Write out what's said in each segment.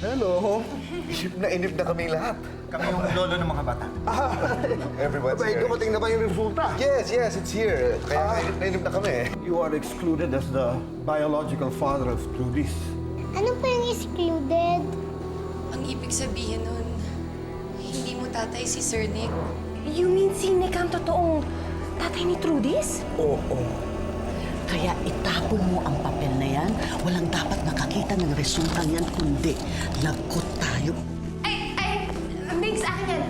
Hello. Inip na kami lahat. Kami yung lolo ng mga bata. Everyone's Abay, here. dumating na ba yung resulta? Yes, it's here. Kaya nainip na kami. You are excluded as the biological father of Trudis. Ano po yung excluded? Ang ibig sabihin nun, hindi mo tatay si Sir Nick. You mean si Nick ang totoong tatay ni Trudis? Oo. Kaya itapon mo ang papel na yan. Walang dapat nakakita ng resulta niyan, kundi lagot tayo. Migs, akin yan.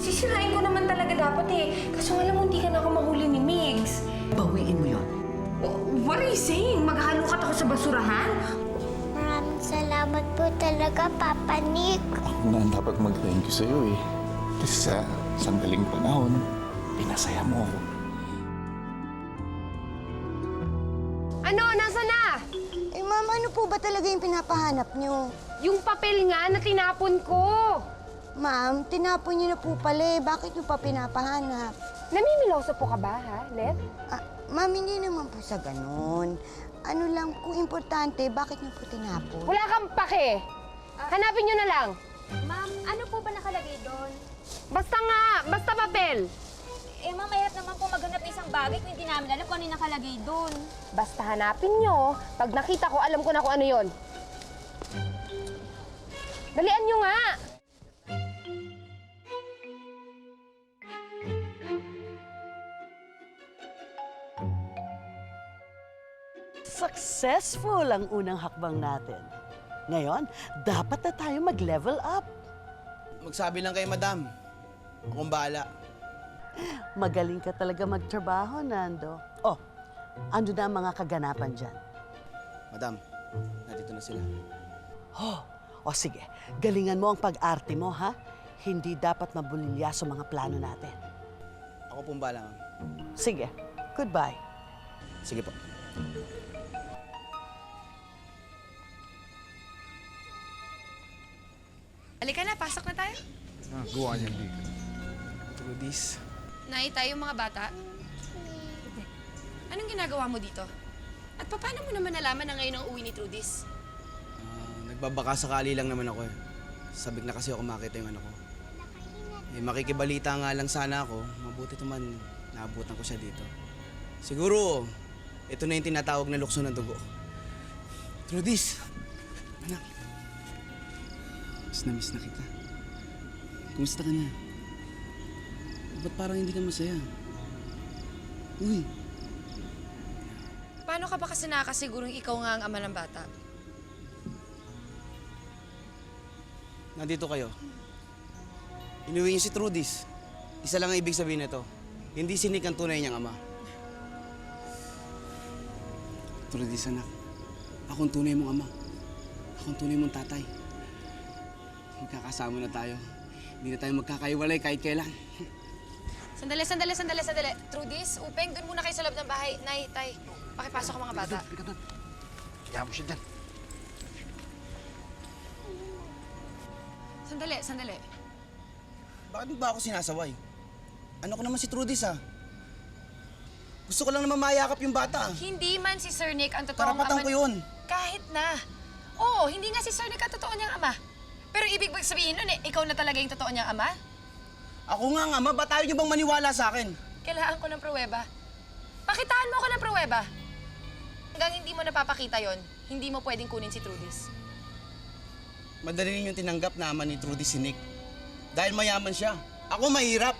Sisirain ko naman talaga dapat eh. Kaso alam mo, hindi ka na ako mahuli ni Migs. Bawiin mo yon. What are you saying? Maghahalukat ako sa basurahan? Maraming salamat po talaga, Papa Nick. Ako na ang dapat mag-thank you sa'yo eh. Kasi sa sandaling panahon, pinasaya mo ako. Ano? Nasaan na? Eh, ma'am, ano po ba talaga yung pinapahanap niyo? Yung papel nga na tinapon ko. Ma'am, tinapon niyo na po pala eh. Bakit niyo pa pinapahanap? Namimiloso po ka ba, ha, Let? Ma'am, hindi naman po sa ganun. Ano lang, kung importante, bakit niyo po tinapon? Wala kang pake. Hanapin nyo na lang. Ma'am, ano po ba nakalagay doon? Basta nga, basta papel. Eh, ma'am, mahirap naman po maghanap ng isang bagay kung hindi namin alam kung ano yung nakalagay doon. Basta hanapin nyo. Pag nakita ko, alam ko na kung ano yon. Dalian nyo nga. Successful ang unang hakbang natin. Ngayon, dapat na tayo mag-level up. Magsabi lang kay madam. Akong bahala. Magaling ka talaga magtrabaho, Nando. Oh, ano na ang mga kaganapan dyan? Madam, nandito na sila. O sige, galingan mo ang pag-arte mo, ha? Hindi dapat mabulilya sa mga plano natin. Ako pong bahala, ma'am. Sige, goodbye. Sige po. Halika na, pasok na tayo. Gawa niya dito. Trudis. Nay, tayo mga bata. Anong ginagawa mo dito? At paano mo naman nalaman na ngayon ang uwi ni Trudis? Nagbabaka sakali lang naman ako eh. Sabik na kasi ako makita yung ano ko. Eh, makikibalita nga lang sana ako. Mabuti naman naabutan ko siya dito. Siguro, ito na yung tinatawag na lukso ng dugo. Trudis! Anak. Miss na kita. Kumusta ka na? Ba't parang hindi ka masaya? Uy! Paano ka ba kasi nakakasigurong ikaw nga ang ama ng bata? Nandito kayo. Inuwi niyo si Trudis. Isa lang ang ibig sabihin nito. Hindi si Nick ang tunay niyang ama. Trudis, anak. Ako ang tunay mong ama. Ako ang tunay mong tatay. Magkakasama na tayo. Hindi na tayo magkakaiwalay kahit kailan. Sandali. Trudis, Upeng, doon muna kayo sa loob ng bahay. Nay, tay, pakipasok ang mga bata. Kaya mo siya dyan. Sandali. Bakit mo ba ako sinasaway? Ano ko naman si Trudis, ha? Gusto ko lang naman mayakap yung bata. Hindi man si Sir Nick ang totoong Karapatan ko yun. Kahit na. Oo, hindi nga si Sir Nick ang totoo niyang ama. Pero ibig sabihin nun ikaw na talaga yung totoo niyang ama? Ako nga ang ama, ba't tayo niyo bang maniwala sa akin? Kailangan ko ng pruweba. Pakitaan mo ako ng pruweba. Hanggang hindi mo napapakita yon, hindi mo pwedeng kunin si Trudis. Madali ninyong tinanggap na ama ni Trudis si Nick. Dahil mayaman siya. Ako mahirap.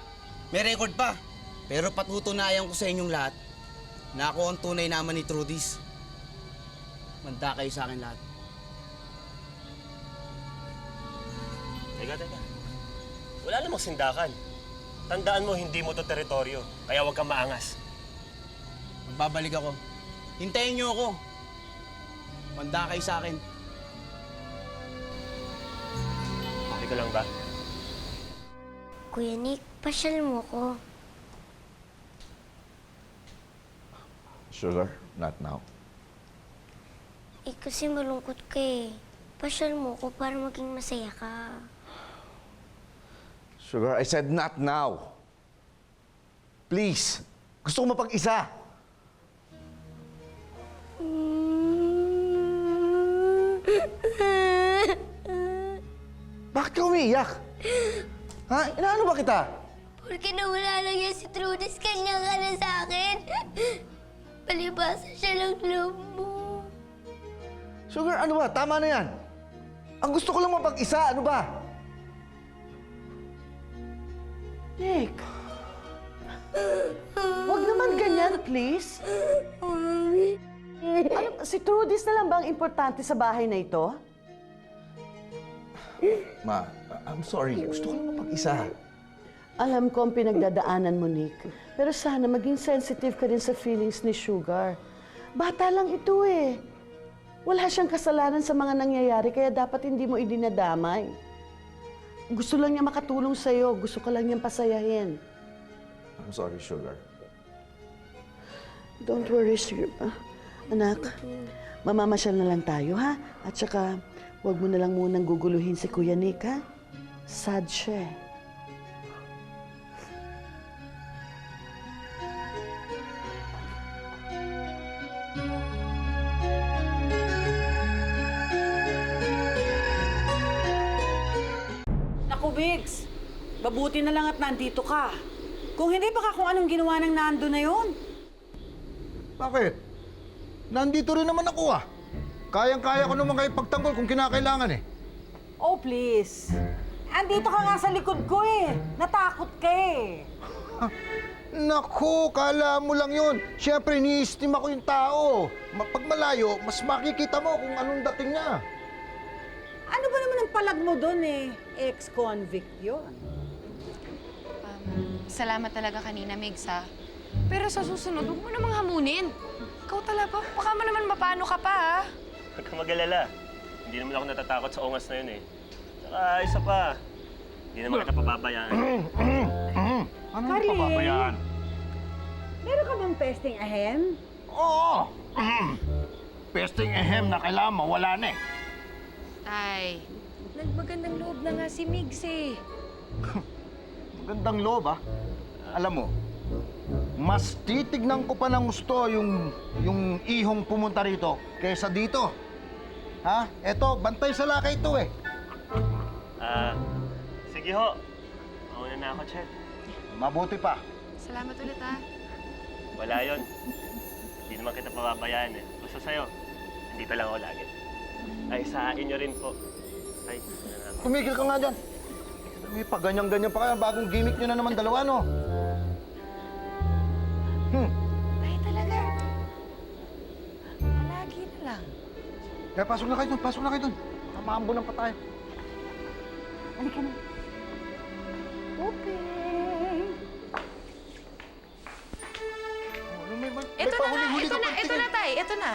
May record pa. Pero patutunayan ko sa inyong lahat na ako ang tunay na ama ni Trudis. Manda kayo sa akin lahat. Teka. Wala namang sindakan. Tandaan mo, hindi mo to teritoryo. Kaya huwag kang maangas. Magbabalik ako. Hintayin niyo ako. Manda kayo sa akin. Okay ka lang ba? Kuya Nick, pasyal mo ko. Sugar, not now. Eh, kasi malungkot ka eh. Pasyal mo ko para maging masaya ka. Sugar, I said not now. Please. Gusto ko mapag-isa. Bakit ka umiiyak? Ha? Inaano ba kita? Porque nawala lang yan si Trudis, kanya ka na sa akin. Palibasa siya ng loob mo. Sugar, ano ba? Tama na yan. Ang gusto ko lang mapag-isa. Ano ba? Nick, huwag naman ganyan, please. Ano, si Trudis na lang ba ang importante sa bahay na ito? Ma, I'm sorry. Gusto ko lang mapag-isa. Alam ko ang pinagdadaanan mo, Nick. Pero sana maging sensitive ka din sa feelings ni Sugar. Bata lang ito eh. Wala siyang kasalanan sa mga nangyayari, kaya dapat hindi mo idinadamay. Gusto lang niya makatulong sa'yo. Gusto ka lang niyang pasayahin. I'm sorry, Sugar. Don't worry, Sugar. Anak, mamamasyal na lang tayo, ha? At saka, huwag mo na lang munang guguluhin si Kuya Nick, ha? Sad siya eh. Naku, Biggs. Mabuti na lang at nandito ka. Kung hindi, baka kung anong ginawa ng Nando na yon. Bakit? Nandito rin naman ako ah. Kayang-kaya ko naman kayo pagtanggol kung kinakailangan eh. Oh, please. Andito ka nga sa likod ko eh. Natakot ka eh. Naku, kala mo lang yun. Siyempre, ni-estima ko yung tao. Pag malayo, mas makikita mo kung anong dating niya. Ano ba naman ang palag mo doon eh? Ex-convict yun. Salamat talaga kanina, Migs, ha? Pero sa susunod, huwag mo namang hamunin. Ikaw talaga, baka mo naman mapano ka pa, ha? Huwag ka mag-alala. Hindi naman ako natatakot sa ongas na yun eh. Saka isa pa, hindi naman kita pababayaan. Ano Carly? papabayaan? Meron ka bang pesting ahem? Oo! Pesting ehem na kailangan mawala na eh. Tay, nagmagandang loob na nga si Migs, eh. Magandang loob ah. Alam mo, mas titignan ko pa ng gusto yung ihong pumunta rito kaysa dito. Ha? Eto, bantay sa lakay ito eh. Sige ho. Mauna na ako, Chet. Mabuti pa. Salamat ulit, ha? Wala yon. Hindi naman kita pababayaan eh. Basta sa'yo, nandito lang ako lagi. Ay, sa inyo rin po. Ay, wala na ako. Tumigil ka nga dyan. May paganyan-ganyan pa kaya bagong gimmick nyo na naman dalawa, no? Tay, talaga. Palagi na lang. Kaya pasok na kayo dun, pasok na kayo dun. Baka maambunan pa tayo. Halika na. Okay. Oh, may Ito na nga, pahuli-huli ito ka na, pang ito tingin. na, Tay, ito na.